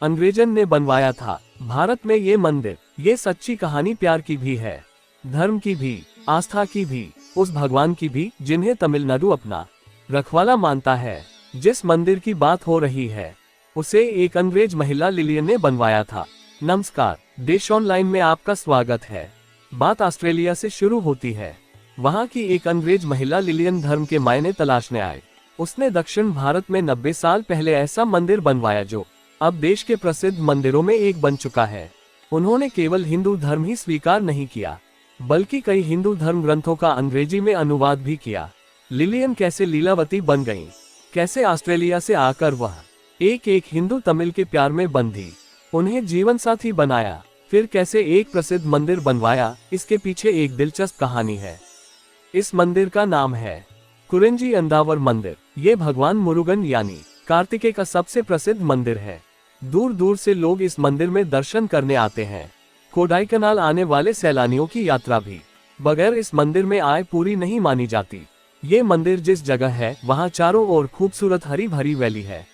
अंग्रेजन ने बनवाया था। भारत में ये मंदिर, ये सच्ची कहानी प्यार की भी है, धर्म की भी, आस्था की भी, उस भगवान की भी जिन्हें तमिलनाडु अपना रखवाला मानता है। जिस मंदिर की बात हो रही है उसे एक अंग्रेज महिला लिलियन ने बनवाया था। नमस्कार, देश ऑनलाइन में आपका स्वागत है। बात ऑस्ट्रेलिया से शुरू होती है। वहां की एक अंग्रेज महिला लिलियन धर्म के मायने तलाशने आए। उसने दक्षिण भारत में 90 साल पहले ऐसा मंदिर बनवाया जो अब देश के प्रसिद्ध मंदिरों में एक बन चुका है। उन्होंने केवल हिंदू धर्म ही स्वीकार नहीं किया, बल्कि कई हिंदू धर्म ग्रंथों का अंग्रेजी में अनुवाद भी किया। लिलियन कैसे लीलावती बन गईं? कैसे ऑस्ट्रेलिया से आकर वह एक हिंदू तमिल के प्यार में बंधी, उन्हें जीवन साथी बनाया, फिर कैसे एक प्रसिद्ध मंदिर बनवाया, इसके पीछे एक दिलचस्प कहानी है। इस मंदिर का नाम है कुरिंजी अंदावर मंदिर। ये भगवान मुरुगन यानी कार्तिकेय का सबसे प्रसिद्ध मंदिर है। दूर दूर से लोग इस मंदिर में दर्शन करने आते हैं। कोडाईकनाल आने वाले सैलानियों की यात्रा भी बगैर इस मंदिर में आए पूरी नहीं मानी जाती। ये मंदिर जिस जगह है वहाँ चारों ओर खूबसूरत हरी भरी वैली है,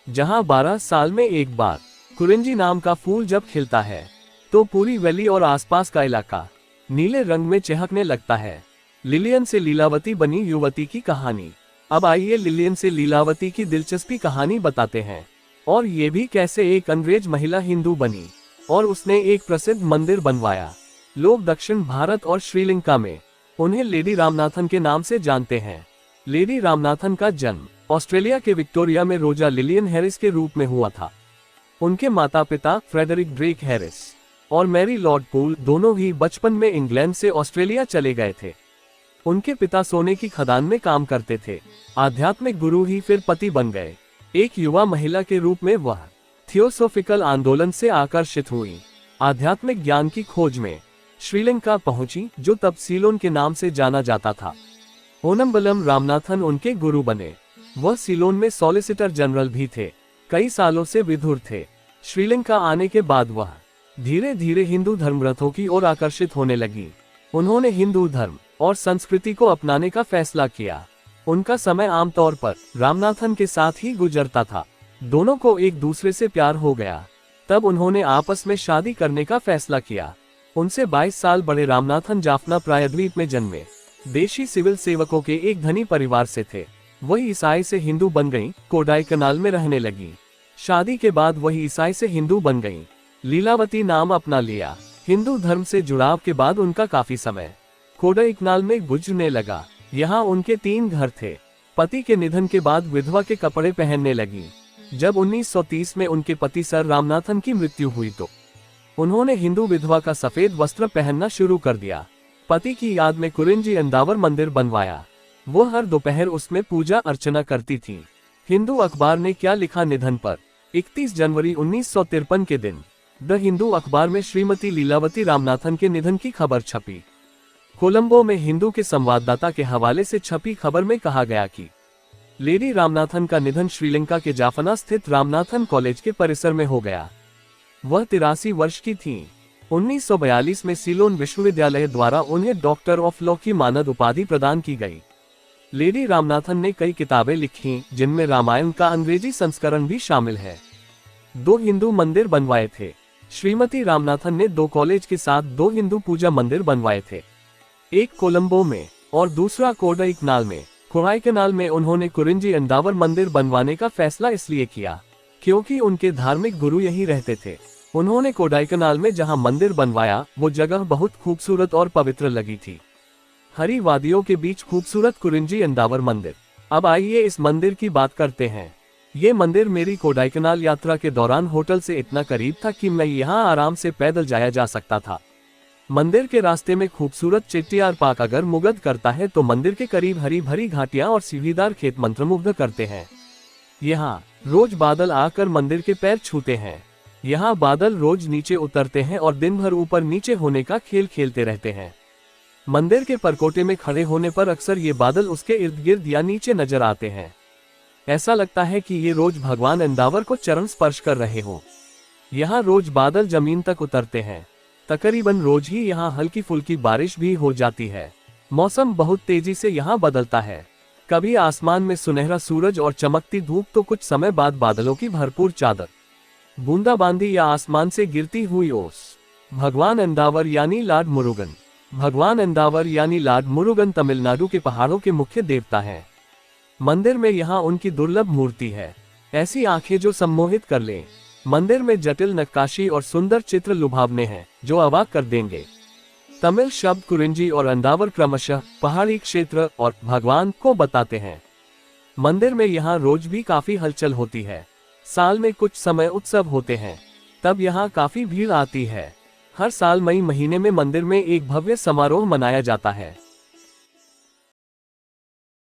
जहाँ 12 साल में एक बार कुरिंजी नाम का फूल जब खिलता है तो पूरी वैली और आसपास का इलाका नीले रंग में चहकने लगता है। लिलियन से लीलावती बनी युवती की कहानी। अब आइए लिलियन से लीलावती की दिलचस्पी कहानी बताते हैं, और ये भी कैसे एक अंग्रेज महिला हिंदू बनी और उसने एक प्रसिद्ध मंदिर बनवाया। लोग दक्षिण भारत और श्रीलंका में उन्हें लेडी रामनाथन के नाम से जानते हैं। लेडी रामनाथन का जन्म ऑस्ट्रेलिया के विक्टोरिया में रोजा लिलियन हैरिस के रूप में हुआ था। उनके माता पिता फ्रेडरिक ड्रेक हैरिस और मैरी लॉर्ड पूल दोनों ही बचपन में इंग्लैंड से ऑस्ट्रेलिया चले गए थे। उनके पिता सोने की खदान में काम करते थे। आध्यात्मिक गुरु ही फिर पति बन गए। एक युवा महिला के रूप में वह थियोसोफिकल आंदोलन से आकर्षित हुई। आध्यात्मिक ज्ञान की खोज में श्रीलंका पहुंची, जो तब सीलोन के नाम से जाना जाता था। ओनम्बलम रामनाथन उनके गुरु बने। वह सीलोन में सॉलिसिटर जनरल भी थे। कई सालों से विधुर थे। श्रीलंका आने के बाद वह धीरे धीरे हिंदू धर्मग्रंथों की ओर आकर्षित होने लगी। उन्होंने हिंदू धर्म और संस्कृति को अपनाने का फैसला किया। उनका समय आमतौर पर रामनाथन के साथ ही गुजरता था। दोनों को एक दूसरे से प्यार हो गया। तब उन्होंने आपस में शादी करने का फैसला किया। उनसे 22 साल बड़े रामनाथन जाफना प्रायद्वीप में जन्मे। देशी सिविल सेवकों के एक धनी परिवार से थे। वही ईसाई से हिंदू बन गईं, कोडाईकनाल में रहने लगी। शादी के बाद वही ईसाई से हिंदू बन गईं। लीलावती नाम अपना लिया। हिंदू धर्म से जुड़ाव के बाद उनका काफी समय कोडाईकनाल में गुजरने लगा। यहाँ उनके 3 घर थे। पति के निधन के बाद विधवा के कपड़े पहनने लगी। जब 1930 में उनके पति सर रामनाथन की मृत्यु हुई तो उन्होंने हिंदू विधवा का सफेद वस्त्र पहनना शुरू कर दिया। पति की याद में कुरिंजी अंदावर मंदिर बनवाया। वो हर दोपहर उसमें पूजा अर्चना करती थी। हिंदू अखबार ने क्या लिखा निधन पर? 31 जनवरी 1953 के दिन द हिंदू अखबार में श्रीमती लीलावती रामनाथन के निधन की खबर छपी। कोलंबो में हिंदू के संवाददाता के हवाले से छपी खबर में कहा गया कि लेडी रामनाथन का निधन श्रीलंका के जाफना स्थित रामनाथन कॉलेज के परिसर में हो गया। वह 83 वर्ष की थीं। 1942 में सीलोन विश्वविद्यालय द्वारा उन्हें डॉक्टर ऑफ लॉ की मानद उपाधि प्रदान की गई। लेडी रामनाथन ने कई किताबें लिखी, जिनमें रामायण का अंग्रेजी संस्करण भी शामिल है। 2 हिंदू मंदिर बनवाए थे। श्रीमती रामनाथन ने 2 कॉलेज के साथ 2 हिंदू पूजा मंदिर बनवाए थे, एक कोलंबो में और दूसरा कोडाईकनाल में। कोडाईकनाल में उन्होंने कुरिंजी अंदावर मंदिर बनवाने का फैसला इसलिए किया क्योंकि उनके धार्मिक गुरु यही रहते थे। उन्होंने कोडाईकनाल में जहां मंदिर बनवाया वो जगह बहुत खूबसूरत और पवित्र लगी थी। हरी वादियों के बीच खूबसूरत कुरिंजी अंदावर मंदिर। अब आइए इस मंदिर की बात करते हैं। ये मंदिर मेरी कोडाईकनाल यात्रा के दौरान होटल से इतना करीब था कि मैं यहाँ आराम से पैदल जाया जा सकता था। मंदिर के रास्ते में खूबसूरत चेट्टियार पार्क अगर मुग्ध करता है तो मंदिर के करीब हरी भरी घाटियां और सीढ़ीदार खेत मंत्रमुग्ध करते हैं। यहाँ रोज बादल आकर मंदिर के पैर छूते हैं। यहाँ बादल रोज नीचे उतरते हैं और दिन भर ऊपर नीचे होने का खेल खेलते रहते हैं। मंदिर के परकोटे में खड़े होने पर अक्सर ये बादल उसके इर्द गिर्द या नीचे नजर आते हैं। ऐसा लगता है कि ये रोज भगवान अंदावर को चरण स्पर्श कर रहे हो। यहाँ रोज बादल जमीन तक उतरते हैं। तकरीबन रोज ही यहाँ हल्की फुल्की बारिश भी हो जाती है। मौसम बहुत तेजी से यहाँ बदलता है। कभी आसमान में सुनहरा सूरज और चमकती धूप तो कुछ समय बाद बादलों की भरपूर चादर। बूंदाबांदी या आसमान से गिरती हुई ओस। भगवान अंदावर यानी लॉर्ड मुरुगन। भगवान अंदावर यानी लॉर्ड मुरुगन तमिलनाडु के पहाड़ों के मुख्य देवता हैं। मंदिर में यहाँ उनकी दुर्लभ मूर्ति है, ऐसी आंखें जो सम्मोहित कर लें। मंदिर में जटिल नक्काशी और सुंदर चित्र लुभावने हैं जो अवाक कर देंगे। तमिल शब्द कुरिंजी और अंदावर क्रमशः पहाड़ी क्षेत्र और भगवान को बताते हैं। मंदिर में यहाँ रोज भी काफी हलचल होती है। साल में कुछ समय उत्सव होते हैं, तब यहाँ काफी भीड़ आती है। हर साल मई महीने में मंदिर में एक भव्य समारोह मनाया जाता है।